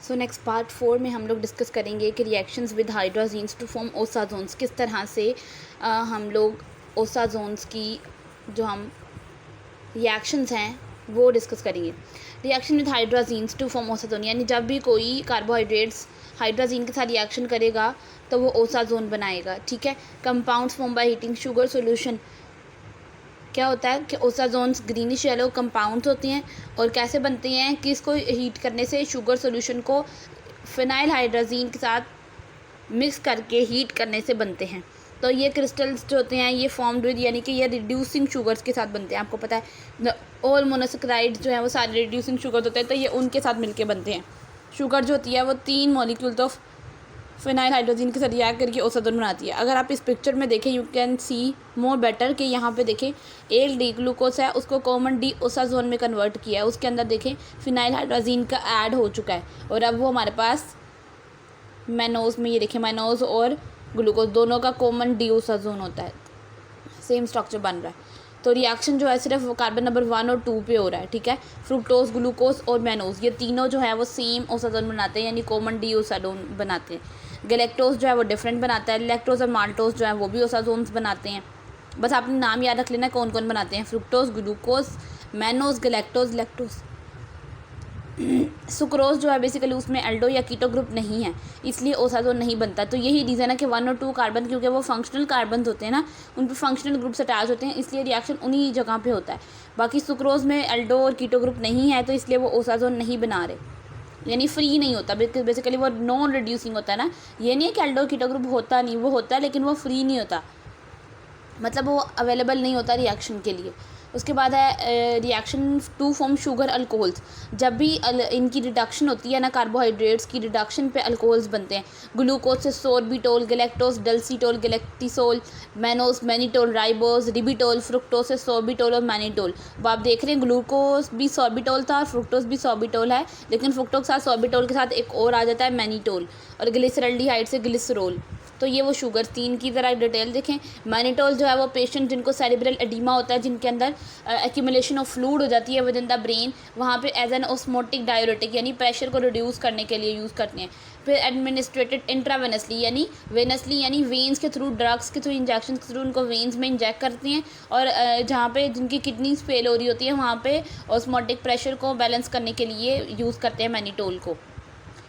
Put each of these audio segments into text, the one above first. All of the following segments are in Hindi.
सो नेक्स्ट पार्ट 4 में हम लोग डिस्कस करेंगे कि reactions with hydrazines to form osazones, किस तरह से हम लोग ओसाजोन्स की जो हम रिएक्शंस हैं वो डिस्कस करेंगे। Reaction with hydrazines to form osazone, यानी जब भी कोई कार्बोहाइड्रेट्स हाइड्राजीन के साथ रिएक्शन करेगा तो वो ओसाजोन बनाएगा। ठीक है। Compounds form by heating sugar solution, क्या होता है कि ओसाजोन्स ग्रीनिश येलो कंपाउंड्स होते हैं और कैसे बनते हैं कि इसको हीट करने से शुगर सॉल्यूशन को फिनाइल हाइड्राजीन के साथ मिक्स करके हीट करने से बनते हैं। तो ये क्रिस्टल्स जो होते हैं ये फॉर्म्ड विद, यानी कि ये रिड्यूसिंग शुगर्स के साथ बनते हैं। आपको पता है ऑल मोनोसेक्राइड्स जो है वो सारे रिड्यूसिंग शुगर्स होते हैं, तो ये उनके साथ मिलके बनते हैं। शुगर जो होती है वो 3 मॉलिक्यूल्स ऑफ फिनाइल हाइड्रोजन के साथ रिएक्ट करके ओसाजोन बनाती है। अगर आप इस पिक्चर में देखें, you can C more better कि यहाँ पे देखें एक डी ग्लूकोज है, उसको कॉमन डी ओसाजोन में कन्वर्ट किया है, उसके अंदर देखें फिनाइल हाइड्रोजन का ऐड हो चुका है और अब वो हमारे पास मैनोज में, ये देखें मैनोज और ग्लूकोज दोनों का कॉमन डी ओसाजोन होता है, सेम स्ट्रक्चर बन रहा है। तो रिएक्शन जो है सिर्फ कार्बन नंबर 1 और 2 पे हो रहा है। ठीक है। फ्रुक्टोज, ग्लूकोज और मैनोज ये तीनों जो है वो सेम ओसाजोन बनाते हैं, यानी कॉमन डी ओसाजोन बनाते हैं। गैलेक्टोज जो है वो डिफरेंट बनाता है। लैक्टोज और माल्टोज जो है वो भी ओसाजोन्स बनाते हैं। बस आपने नाम याद रख लेना कौन कौन बनाते हैं, fructose, glucose, mannose, galactose, lactose. Sucrose जो है बेसिकली उसमें एल्डो या कीटो ग्रुप नहीं है, इसलिए ओसाजोन नहीं बनता। तो यही रीज़न है कि 1 और 2 कार्बन, क्योंकि वो फंक्शनल कार्बन होते हैं ना, उन पर फंक्शनल ग्रुप्स अटैच होते हैं, इसलिए रिएक्शन उन्हीं जगह पे होता है। बाकी सुक्रोज में एल्डो और कीटो ग्रुप नहीं है, तो इसलिए वो ओसाजोन नहीं बना रहे, यानी फ्री नहीं होता। बेसिकली वो नॉन रिड्यूसिंग होता है ना, ये नहीं है कि एल्डो कीटो ग्रुप होता नहीं, वो होता है लेकिन वो फ्री नहीं होता, मतलब वो अवेलेबल नहीं होता रिएक्शन के लिए। उसके बाद है reaction to form sugar alcohols, जब भी इनकी रिडक्शन होती है ना, कार्बोहाइड्रेट्स की रिडक्शन पे अल्कोहल्स बनते हैं। ग्लूकोज से sorbitol, galactose dulcitol, galactitol, mannose mannitol, ribose ribitol, fructose से सोर्बिटोल और मैनिटोल। अब आप देख रहे हैं ग्लूकोज भी सोर्बिटोल था और फ्रुक्टोज भी सोर्बिटोल है, लेकिन फ्रुक्टोज के साथ सोर्बिटोल के साथ एक और आ जाता है मैनिटोल, और ग्लिसरल्डिहाइड से ग्लिसरोल। तो ये वो शुगर 3 की ज़रा डिटेल देखें। मैनिटोल जो है वो पेशेंट जिनको सेरिब्रल एडिमा होता है, जिनके अंदर एक्यूमुलेशन ऑफ फ्लूइड हो जाती है विद इन द ब्रेन, वहाँ पे एज एन ऑस्मोटिक डाययूरेटिक यानी प्रेशर को रिड्यूस करने के लिए यूज़ करते हैं। फिर एडमिनिस्ट्रेटेड इंट्रावेनसली यानी वेनसली, यानी वेन्स के थ्रू, ड्रग्स के थ्रू, इंजेक्शन के थ्रू उनको वेन्स में इंजेक्ट करते हैं, और जहाँ पे जिनकी किडनीज फेल हो रही होती है वहाँ पे ऑस्मोटिक प्रेशर को बैलेंस करने के लिए यूज़ करते हैं मैनिटोल को।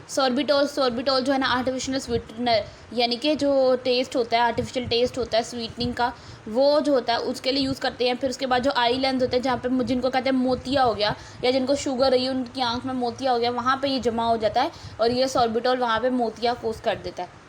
सॉर्बिटोल जो है ना आर्टिफिशियल स्वीटनर, यानी कि जो टेस्ट होता है, आर्टिफिशियल टेस्ट होता है स्वीटनिंग का, वो जो होता है उसके लिए यूज़ करते हैं। फिर उसके बाद जो आई लेंस होते हैं, जहाँ पे जिनको कहते हैं मोतिया हो गया, या जिनको शुगर रही है उनकी आंख में मोतिया हो गया, वहाँ पे ये जमा हो जाता है और ये सॉर्बिटोल वहाँ पे मोतिया कोस कर देता है।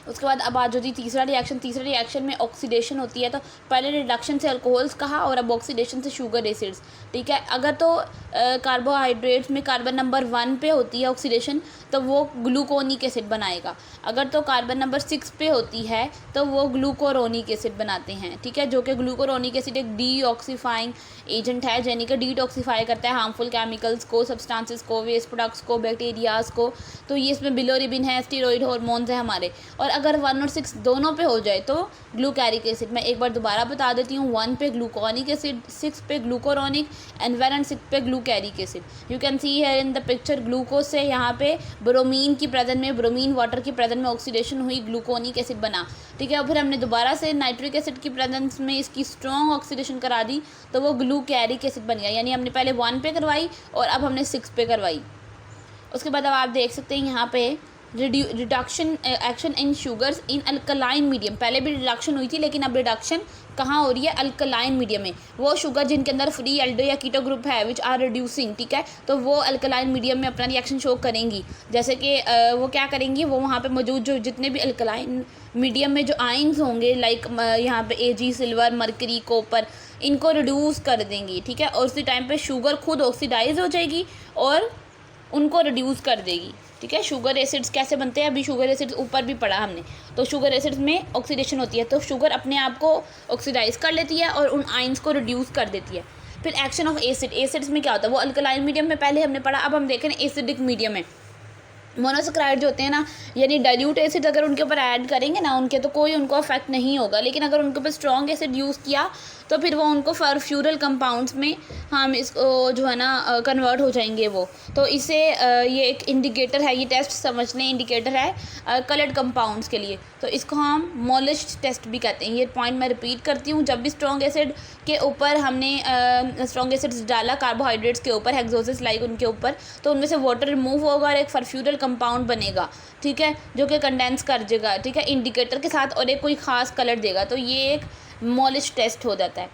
उसके बाद अब आज जो थी तीसरा रिएक्शन में ऑक्सीडेशन होती है। तो पहले रिडक्शन से अल्कोहल्स कहा और अब ऑक्सीडेशन से शुगर एसिड्स। ठीक है। अगर तो कार्बोहाइड्रेट्स में कार्बन नंबर 1 पे होती है ऑक्सीडेशन, तो वो ग्लूकोनिक एसिड बनाएगा। अगर तो कार्बन नंबर 6 पे होती है तो वो ग्लूकोरोनिक एसिड बनाते हैं। ठीक है। जो कि ग्लूकोरोनिक एसिड एक डीऑक्सीफाइंग एजेंट है, यानी कि डीटॉक्सीफाई करता है हार्मफुल केमिकल्स को, सब्सटेंसेस को, वेस्ट प्रोडक्ट्स को, बैक्टीरियाज को। तो ये इसमें बिलोरिबिन है, स्टीरॉयड हार्मोन्स है हमारे। और अगर 1 और 6 दोनों पे हो जाए तो ग्लूकैरिक एसिड। मैं एक बार दोबारा बता देती हूँ, 1 पे ग्लूकोनिक एसिड, 6 पे ग्लूकोरोनिक एंड 1 और 6 पे glucaric acid. You can see here in the picture glucose से यहाँ पे ब्रोमीन की प्रेजेंस में, ब्रोमीन वाटर की प्रेजेंस में ऑक्सीडेशन हुई, ग्लूकोनिक एसिड बना। ठीक है। फिर हमने दोबारा से नाइट्रिक एसिड की प्रेजेंस में इसकी स्ट्रॉन्ग ऑक्सीडेशन करा दी, तो वो ग्लूकैरिक एसिड बन गया, यानी हमने पहले 1 पे करवाई और अब हमने 6 पे करवाई। उसके बाद अब आप देख सकते हैं यहाँ पे reduction action in sugars in alkaline medium. पहले भी रिडक्शन हुई थी, लेकिन अब रिडक्शन कहाँ हो रही है, अल्कलाइन मीडियम में। वो शुगर जिनके अंदर फ्री एल्डो या कीटो ग्रुप है विच आर रिड्यूसिंग, ठीक है, तो वो अल्कलाइन मीडियम में अपना रिएक्शन शो करेंगी। जैसे कि वो क्या करेंगी, वो वहाँ पे मौजूद जो जितने भी अल्कलाइन मीडियम में जो आइंस होंगे, लाइक यहाँ पे Ag, सिल्वर, मरकरी, कॉपर, इनको रिड्यूस कर देंगी। ठीक है। और उसी टाइम पे शुगर खुद ऑक्सीडाइज हो जाएगी और उनको रिड्यूस कर देगी। ठीक है। शुगर एसिड्स कैसे बनते हैं, अभी शुगर एसिड्स ऊपर भी पढ़ा हमने। तो शुगर एसिड्स में ऑक्सीडेशन होती है, तो शुगर अपने आप को ऑक्सीडाइज कर लेती है और उन आइंस को रिड्यूस कर देती है। फिर एक्शन ऑफ एसिड्स में क्या होता है, वो अल्कलाइन मीडियम में पहले हमने पढ़ा, अब हम देख रहे हैं एसिडिक मीडियम में। मोनोसेक्राइड जो होते हैं ना, यानी डाइल्यूट एसिड अगर उनके ऊपर ऐड करेंगे ना, उनके तो कोई उनको अफेक्ट नहीं होगा, लेकिन अगर उनके ऊपर स्ट्रॉन्ग एसिड यूज़ किया तो फिर वो उनको फर्फ्यूरल कंपाउंड्स में हम इसको जो है ना कन्वर्ट हो जाएंगे वो। तो इसे ये एक इंडिकेटर है, ये टेस्ट समझ लें, इंडिकेटर है कलर्ड कंपाउंड्स के लिए। तो इसको हम मोलिश टेस्ट भी कहते हैं। ये पॉइंट मैं रिपीट करती हूँ, जब भी स्ट्रॉन्ग एसिड के ऊपर हमने स्ट्रॉन्ग एसिड्स डाला कार्बोहाइड्रेट्स के ऊपर, हेक्सोसिस लाइक उनके ऊपर, तो उनमें से वाटर रिमूव होगा और एक फर्फ्यूरल कंपाउंड बनेगा, ठीक है, जो कि कंडेंस कर देगा, ठीक है, इंडिकेटर के साथ, और एक कोई ख़ास कलर देगा। तो ये एक मोलिश टेस्ट हो जाता है।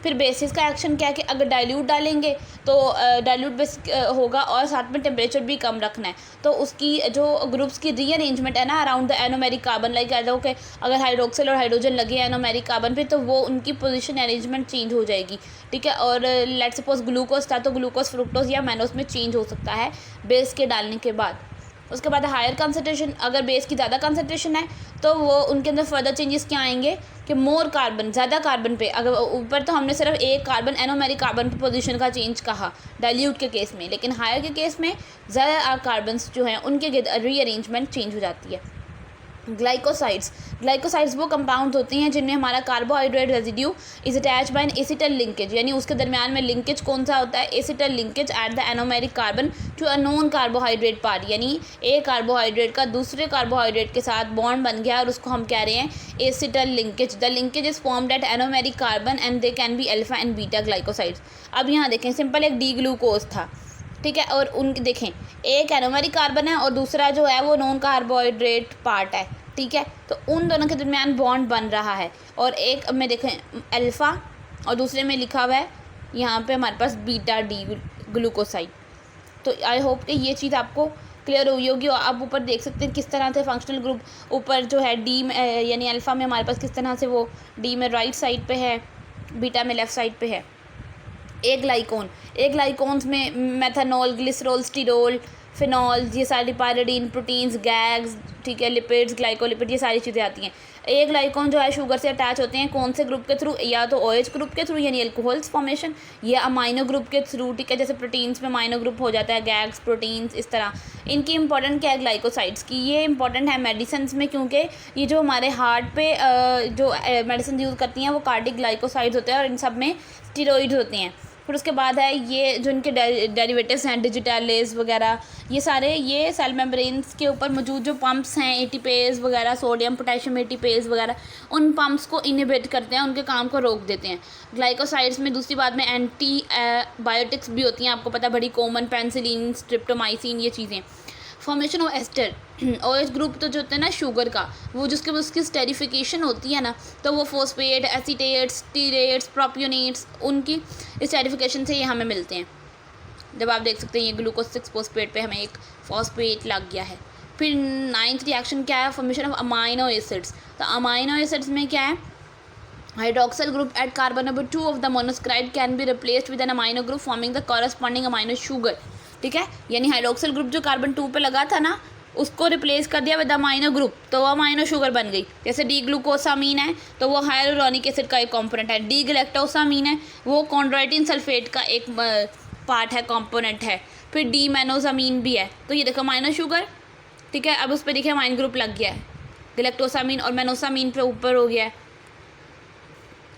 फिर बेसिस का एक्शन क्या है कि अगर डाइल्यूट डालेंगे तो डाइल्यूट बेसिक होगा और साथ में टेम्परेचर भी कम रखना है। तो उसकी जो ग्रुप्स की रीअरेंजमेंट है ना around the anomeric carbon, like कह दो कि अगर हाइड्रोक्सिल और हाइड्रोजन लगे एनोमेरिक कार्बन पे, तो वो उनकी पोजीशन अरेंजमेंट चेंज हो जाएगी, ठीक है। और लेट सपोज ग्लूकोज था तो ग्लूकोज फ्रुक्टोज या मैनोज में चेंज हो सकता है बेस के डालने के बाद। उसके बाद हायर कंसनट्रेशन, अगर बेस की ज़्यादा कंसनट्रेशन है तो वो उनके अंदर फर्दर चेंजेस क्या आएंगे कि मोर कार्बन, ज़्यादा कार्बन पे। अगर ऊपर तो हमने सिर्फ एक कार्बन एनोमेरिक कार्बन पे पोजीशन का चेंज कहा डाइल्यूट के केस में, लेकिन हायर के केस में ज़्यादा कार्बन्स जो हैं उनके रीअरेंजमेंट चेंज हो जाती है। ग्लाइकोसाइड्स वो कंपाउंड होते हैं जिनमें हमारा carbohydrate residue is attach by an acetal linkage, यानी उसके दरमियान में लिंकेज कौन सा होता है, acetal linkage at the anomeric carbon to a non carbohydrate part, यानी एक कार्बोहाइड्रेट का दूसरे कार्बोहाइड्रेट के साथ बॉन्ड बन गया और उसको हम कह रहे हैं acetal linkage. The linkage is formed at anomeric carbon and they can be alpha and beta glycosides. अब यहाँ देखें, सिंपल एक डी ग्लूकोज था, ठीक है, और उनके देखें एक एनोमेरिक कार्बन है और दूसरा जो है वो नॉन कार्बोहाइड्रेट पार्ट है, ठीक है। तो उन दोनों के दरमियान बॉन्ड बन रहा है और एक में देखें अल्फ़ा और दूसरे में लिखा हुआ है यहाँ पे हमारे पास बीटा डी ग्लूकोसाइड। तो आई होप कि ये चीज़ आपको क्लियर हुई होगी। और आप ऊपर देख सकते हैं किस तरह से फंक्शनल ग्रुप ऊपर जो है डी में यानी अल्फ़ा में हमारे पास किस तरह से वो डी में राइट साइड पे है, बीटा में लेफ़्ट साइड पे है। एक ग्लाइकोन्स में मेथनॉल, ग्लिसरॉल, स्टीरोल, फिनॉल, ये सारी पायरिडीन, प्रोटीन्स, गैग्स, ठीक है, लिपिड्स, ग्लाइकोलिपिड, ये सारी चीज़ें आती हैं। एक ग्लाइकोन जो है शुगर से अटैच होते हैं कौन से ग्रुप के थ्रू, या तो OH ग्रुप के थ्रू यानी अल्कोहल्स फॉर्मेशन, या अमाइनो ग्रुप के थ्रू, ठीक है, जैसे प्रोटीन्स में अमाइनो ग्रुप हो जाता है, गैग्स, प्रोटीन्स, इस तरह। इनकी इंपॉर्टेंट क्या है ग्लाइकोसाइड्स की, ये इंपॉर्टेंट है मेडिसिन में, क्योंकि ये जो हमारे हार्ट पे जो मेडिसिन यूज़ करती हैं वो कार्डिक ग्लाइकोसाइड्स होते हैं और इन सब में स्टीरॉइड्स होते हैं। फिर उसके बाद है ये जो इनके डेरिवेटिव्स हैं डिजिटलेज वगैरह, ये सारे ये सेल मेम्ब्रेन्स के ऊपर मौजूद जो पंप्स हैं एटीपेज वगैरह, सोडियम पोटेशियम एटीपेज वगैरह, उन पंप्स को इनहिबिट करते हैं, उनके काम को रोक देते हैं। ग्लाइकोसाइड्स में दूसरी बात में एंटी बायोटिक्स भी होती हैं, आपको पता बड़ी कॉमन, पेनिसिलिन, स्ट्रिप्टोमाइसिन, ये चीज़ें। Formation of ester, OH group तो जो होता है ना शुगर का, वो जिसके उसकी स्टेरिफिकेशन होती है ना, तो वो फॉस्फेट, एसीटेट्स, स्टीरेट्स, प्रोपियोनेट्स, उनकी स्टेरिफिकेशन से ये हमें मिलते हैं। जब आप देख सकते हैं ये ग्लूकोज 6 फॉस्फेट पे हमें एक फॉस्फेट लग गया है। फिर 9th रिएक्शन क्या है, फॉर्मेशन ऑफ अमाइनो एसिड्स। तो अमाइनो एसिड्स में क्या है, hydroxyl group at carbon number 2 of the monosaccharide can be replaced with an amino group forming the corresponding amino sugar, ठीक है, यानी हाइड्रोक्सिल ग्रुप जो कार्बन 2 पे लगा था ना उसको रिप्लेस कर दिया विद अमाइनो ग्रुप, तो वो अमाइनो शुगर बन गई। जैसे डी ग्लूकोसामीन है तो वो हाइलुरोनिक एसिड का एक कंपोनेंट है, डी गैलेक्टोसामीन है वो कॉन्ड्रोइटिन सल्फेट का एक पार्ट है, कंपोनेंट है। फिर डी मैनोजामीन भी है, तो ये देखो अमाइनो शुगर, ठीक है, अब उस पर देखिए अमाइन ग्रुप लग गया है, गैलेक्टोसामीन और मैनोसामीन पे ऊपर हो गया है।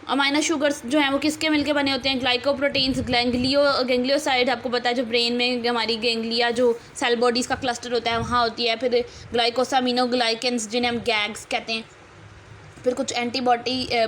अमाइनो शुगर्स जो हैं वो किसके मिलके बने होते हैं, ग्लाइकोप्रोटीन्स, गैंग्लियोसाइड, आपको पता है जो ब्रेन में हमारी गैंग्लिया जो सेल बॉडीज़ का क्लस्टर होता है वहाँ होती है। फिर ग्लाइकोसामिनोग्लाइकेंस जिन्हें हम गैग्स कहते हैं। फिर कुछ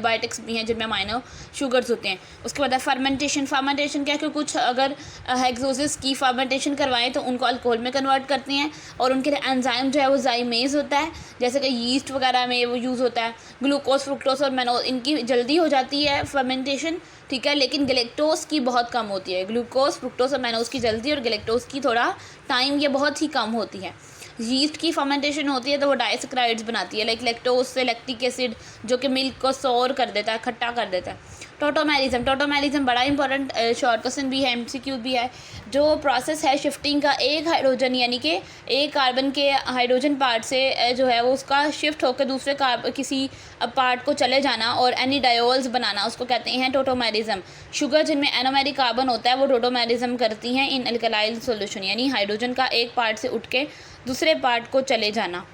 बायोटिक्स भी हैं जिनमें अमाइनो शुगर्स होते हैं। उसके बाद फर्मेंटेशन क्या है कि कुछ अगर हेक्सोसिस की फर्मेंटेशन करवाएं तो उनको अल्कोहल में कन्वर्ट करते हैं और उनके लिए एंजाइम जो है वो जाइमेज होता है, जैसे कि यीस्ट वगैरह में वो यूज़ होता है। ग्लूकोज, फ्रुक्टोज और मैनो इनकी जल्दी हो जाती है फर्मेंटेशन, ठीक है, लेकिन गैलेक्टोज की बहुत कम होती है। ग्लूकोज, फ्रुक्टोज और मैनोज की जल्दी और गैलेक्टोज की थोड़ा टाइम ये बहुत ही कम होती है। यीस्ट की फर्मेंटेशन होती है तो वो डाइसेक्राइड्स बनाती है, लाइक लैक्टोज से लैक्टिक एसिड जो कि मिल्क को सोर कर देता है, खट्टा कर देता है। टोटोमेरिज्म बड़ा इंपॉर्टेंट शॉर्ट क्वेश्चन भी है, MCQ भी है। जो प्रोसेस है शिफ्टिंग का, एक हाइड्रोजन यानी कि एक कार्बन के हाइड्रोजन पार्ट से जो है वो उसका शिफ्ट होकर दूसरे किसी पार्ट को चले जाना और एनिडायोल्स बनाना, उसको कहते हैं टोटोमेरिज्म। शुगर जिनमें एनोमेरिक कार्बन होता है वो टोटोमेरिज्म करती हैं इन अल्कलाइल सॉल्यूशन, यानी हाइड्रोजन का एक पार्ट से उठ के दूसरे पार्ट को चले जाना।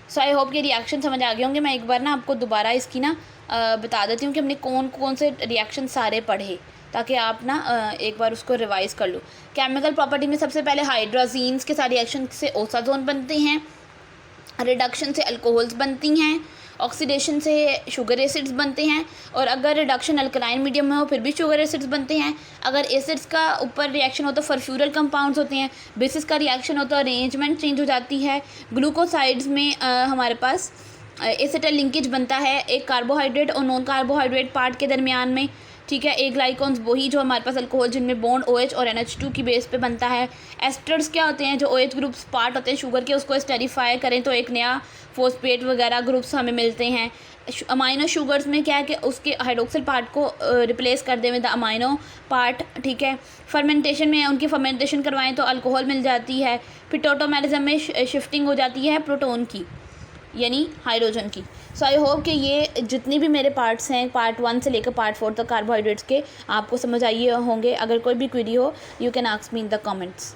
सो आई होप ये रिएक्शन समझ आ गए होंगे। मैं एक बार ना आपको दोबारा इसकी ना बता देती हूँ कि हमने कौन कौन से रिएक्शन सारे पढ़े, ताकि आप ना एक बार उसको रिवाइज़ कर लो। केमिकल प्रॉपर्टी में सबसे पहले हाइड्रोजीन्स के साथ रिएक्शन से ओसाजोन बनते हैं, रिडक्शन से अल्कोहल्स बनती हैं, ऑक्सीडेशन से शुगर एसिड्स बनते हैं, और अगर रिडक्शन अल्कलाइन मीडियम में हो फिर भी शुगर एसिड्स बनते हैं। अगर एसिड्स का ऊपर रिएक्शन हो तो फर्फ्यूरल कंपाउंड्स होते हैं। बेसिस का रिएक्शन हो तो अरेंजमेंट चेंज हो जाती है। ग्लूकोसाइड्स में हमारे पास एसिटल लिंकेज बनता है एक कार्बोहाइड्रेट और नॉन कार्बोहाइड्रेट पार्ट के दरमियान में, ठीक है। एक ग्लाइकॉन्स वही जो हमारे पास अल्कोहल जिनमें बॉन्ड OH और NH2 की बेस पे बनता है। एस्टर्स क्या होते हैं, जो OH ग्रुप्स पार्ट होते हैं शुगर के, उसको एस्टेरिफाई करें तो एक नया फॉस्फेट वगैरह ग्रुप्स हमें मिलते हैं। अमाइनो शुगर्स में क्या है कि उसके हाइड्रोक्सिल पार्ट को रिप्लेस कर दें विद अमाइनो पार्ट, ठीक है। फर्मेंटेशन में उनकी फर्मेंटेशन करवाएं तो अल्कोहल मिल जाती है। फिर टोटोमेरिज्म में शिफ्टिंग हो जाती है प्रोटोन की, यानी हाइड्रोजन की। सो आई होप कि ये जितनी भी मेरे पार्ट्स हैं पार्ट 1 से लेकर पार्ट 4 तक कार्बोहाइड्रेट्स के आपको समझ आइए होंगे। अगर कोई भी क्वेरी हो you can ask me in the comments.